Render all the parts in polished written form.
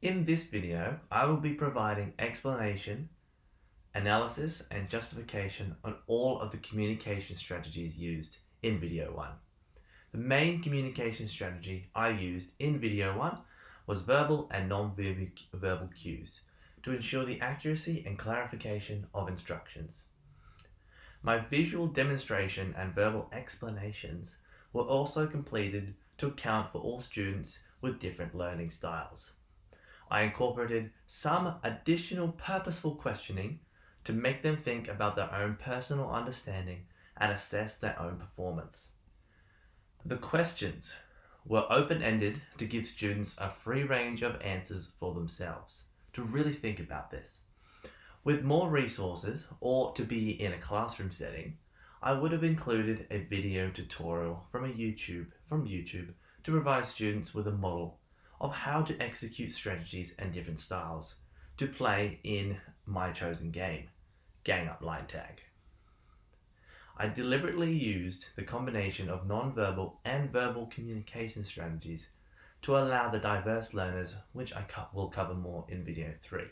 In this video, I will be providing explanation, analysis, and justification on all of the communication strategies used in video 1. The main communication strategy I used in video 1 was verbal and non-verbal cues to ensure the accuracy and clarification of instructions. My visual demonstration and verbal explanations were also completed to account for all students with different learning styles. I incorporated some additional purposeful questioning to make them think about their own personal understanding and assess their own performance. The questions were open-ended to give students a free range of answers for themselves to really think about this. With more resources, or to be in a classroom setting, I would have included a video tutorial from YouTube to provide students with a model of how to execute strategies and different styles to play in my chosen game, Gang Up Line Tag. I deliberately used the combination of non-verbal and verbal communication strategies to allow the diverse learners, which I will cover more in video 3.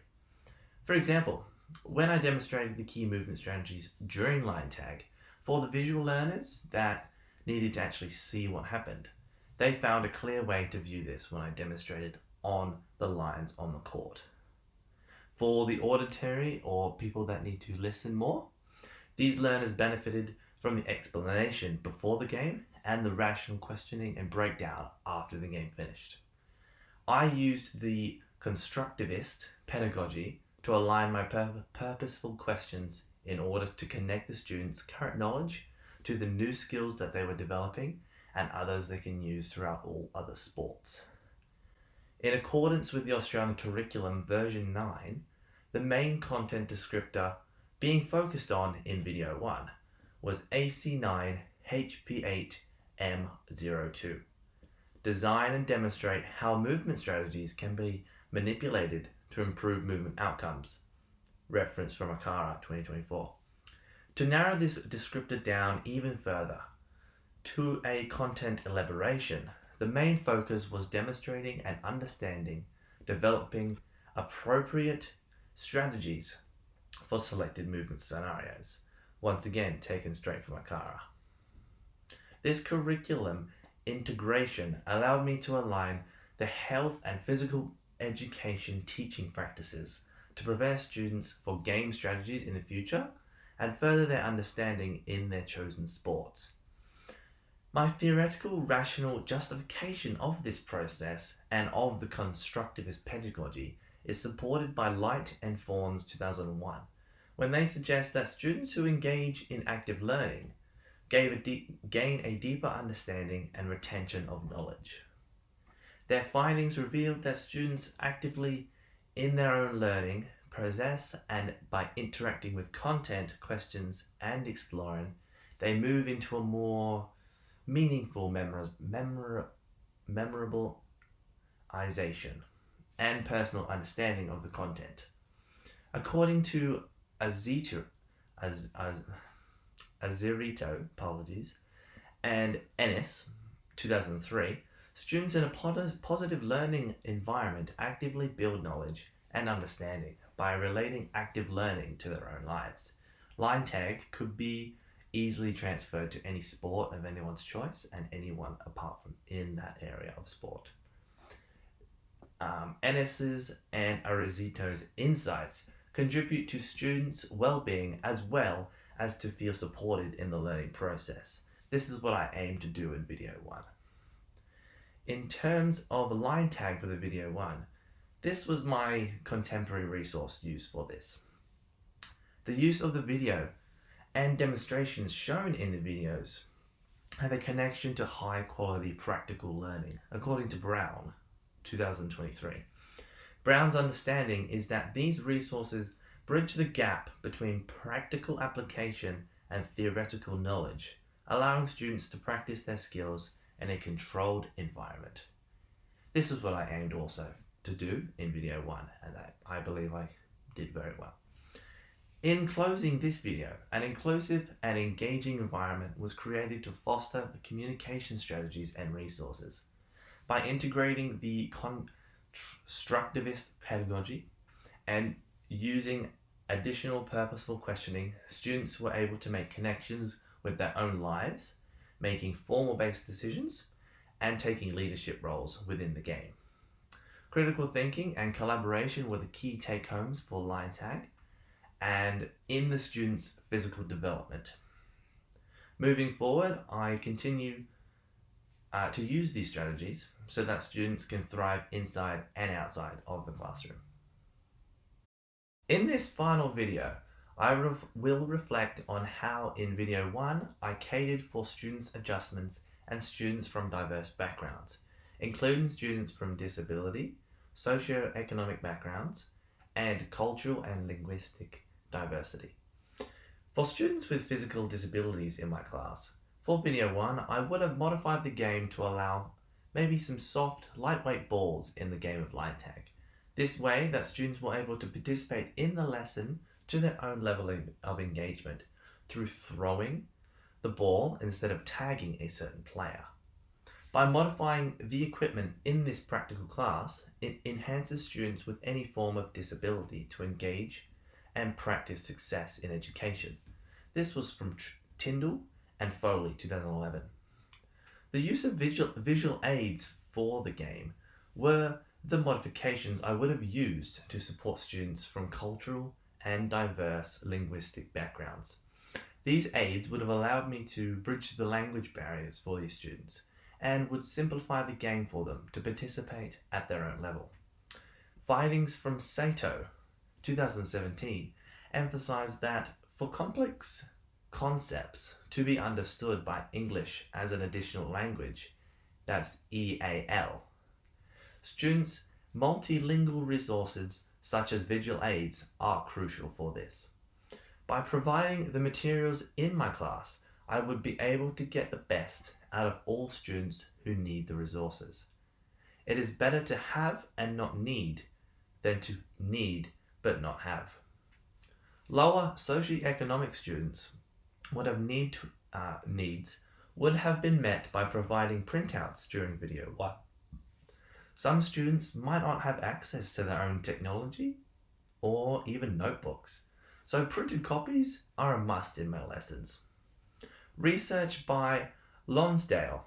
For example, when I demonstrated the key movement strategies during line tag for the visual learners that needed to actually see what happened, they found a clear way to view this when I demonstrated on the lines on the court. For the auditory or people that need to listen more, these learners benefited from the explanation before the game and the rational questioning and breakdown after the game finished. I used the constructivist pedagogy to align my purposeful questions in order to connect the students' current knowledge to the new skills that they were developing and others they can use throughout all other sports. In accordance with the Australian Curriculum version 9, the main content descriptor being focused on in video 1 was AC9 HP8M02. Design and demonstrate how movement strategies can be manipulated to improve movement outcomes. Reference from Akara 2024. To narrow this descriptor down even further to a content elaboration, the main focus was demonstrating and understanding, developing appropriate strategies for selected movement scenarios. Once again, taken straight from Akara. This curriculum integration allowed me to align the health and physical education teaching practices to prepare students for game strategies in the future and further their understanding in their chosen sports. My theoretical rational justification of this process and of the constructivist pedagogy is supported by Light and Fawn's 2001, when they suggest that students who engage in active learning gain a deeper understanding and retention of knowledge. Their findings revealed that students actively in their own learning process and by interacting with content, questions, and exploring, they move into a more meaningful memorabilization and personal understanding of the content. According to Azirito, and Ennis, 2003, students in a positive learning environment actively build knowledge and understanding by relating active learning to their own lives. Line tag could be easily transferred to any sport of anyone's choice and anyone apart from in that area of sport. Ennis's and Arizito's insights contribute to students' well-being as well as to feel supported in the learning process. This is what I aim to do in video 1. In terms of line tag for the video 1, this was my contemporary resource used for this. The use of the video and demonstrations shown in the videos have a connection to high quality practical learning, according to Brown, 2023. Brown's understanding is that these resources bridge the gap between practical application and theoretical knowledge, allowing students to practice their skills in a controlled environment. This is what I aimed also to do in video 1, and I believe I did very well. In closing this video, an inclusive and engaging environment was created to foster the communication strategies and resources. By integrating the structivist pedagogy, and using additional purposeful questioning, students were able to make connections with their own lives, making formal-based decisions, and taking leadership roles within the game. Critical thinking and collaboration were the key take-homes for line tag and in the students' physical development. Moving forward, I continue to use these strategies so that students can thrive inside and outside of the classroom. In this final video, I will reflect on how in video 1 I catered for students' adjustments and students from diverse backgrounds, including students from disability, socio-economic backgrounds, and cultural and linguistic diversity. For students with physical disabilities in my class, for video 1 I would have modified the game to allow maybe some soft, lightweight balls in the game of line tag. This way that students were able to participate in the lesson to their own level of engagement through throwing the ball instead of tagging a certain player. By modifying the equipment in this practical class, it enhances students with any form of disability to engage and practice success in education. This was from Tyndall and Foley, 2011. The use of visual aids for the game were the modifications I would have used to support students from cultural and diverse linguistic backgrounds. These aids would have allowed me to bridge the language barriers for these students and would simplify the game for them to participate at their own level. Findings from Sato, 2017, emphasized that for complex concepts to be understood by English as an additional language, that's EAL, students' multilingual resources such as visual aids are crucial for this. By providing the materials in my class, I would be able to get the best out of all students who need the resources. It is better to have and not need than to need but not have. Lower socioeconomic students would have needs would have been met by providing printouts during video 1. Some students might not have access to their own technology or even notebooks, so printed copies are a must in my lessons. Research by Lonsdale,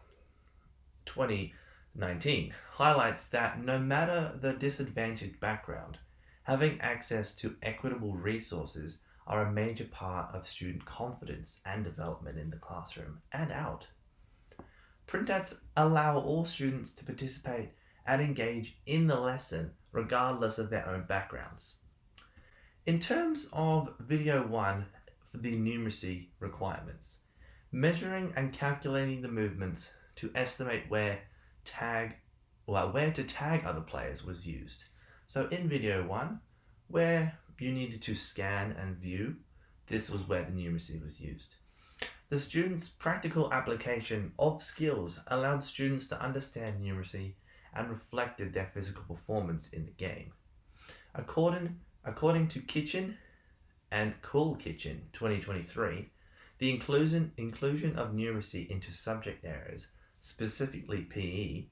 2019, highlights that no matter the disadvantaged background, having access to equitable resources are a major part of student confidence and development in the classroom and out. Printouts allow all students to participate and engage in the lesson regardless of their own backgrounds. In terms of video 1 for the numeracy requirements, measuring and calculating the movements to estimate where to tag other players was used. So in video 1, where you needed to scan and view, this was where the numeracy was used. The students' practical application of skills allowed students to understand numeracy and reflected their physical performance in the game. According to Kitchen and Cool Kitchen 2023, the inclusion of numeracy into subject areas, specifically PE,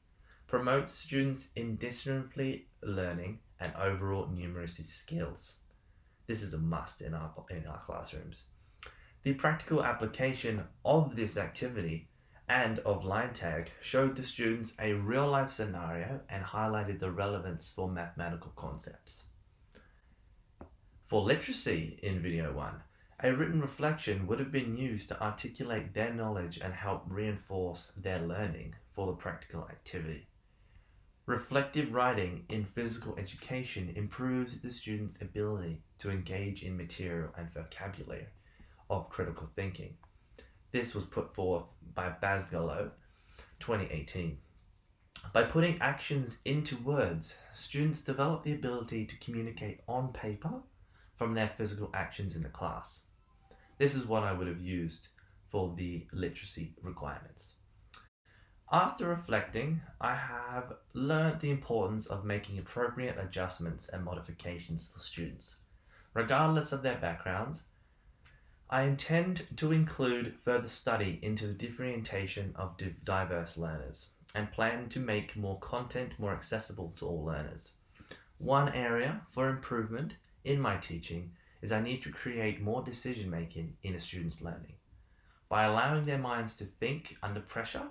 promotes students' interdisciplinary learning and overall numeracy skills. This is a must in our classrooms. The practical application of this activity and of line tag showed the students a real-life scenario and highlighted the relevance for mathematical concepts. For literacy in video 1, a written reflection would have been used to articulate their knowledge and help reinforce their learning for the practical activity. Reflective writing in physical education improves the student's ability to engage in material and vocabulary of critical thinking. This was put forth by Basgallo, 2018. By putting actions into words, students develop the ability to communicate on paper from their physical actions in the class. This is what I would have used for the literacy requirements. After reflecting, I have learned the importance of making appropriate adjustments and modifications for students. Regardless of their backgrounds, I intend to include further study into the differentiation of diverse learners and plan to make more content more accessible to all learners. One area for improvement in my teaching is I need to create more decision making in a student's learning. By allowing their minds to think under pressure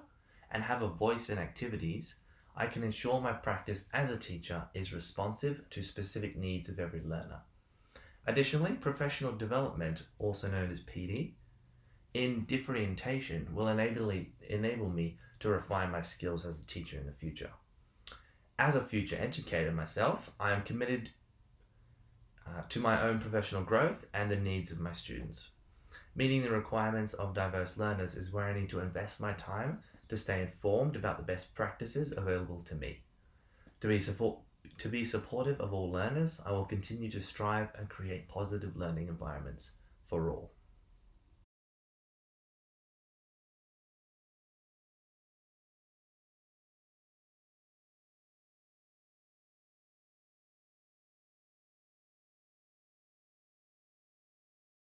and have a voice in activities, I can ensure my practice as a teacher is responsive to specific needs of every learner. Additionally, professional development, also known as PD, in differentiation will enable me to refine my skills as a teacher in the future. As a future educator myself, I am committed to my own professional growth and the needs of my students. Meeting the requirements of diverse learners is where I need to invest my time to stay informed about the best practices available to me. To be supportive of all learners, I will continue to strive and create positive learning environments for all.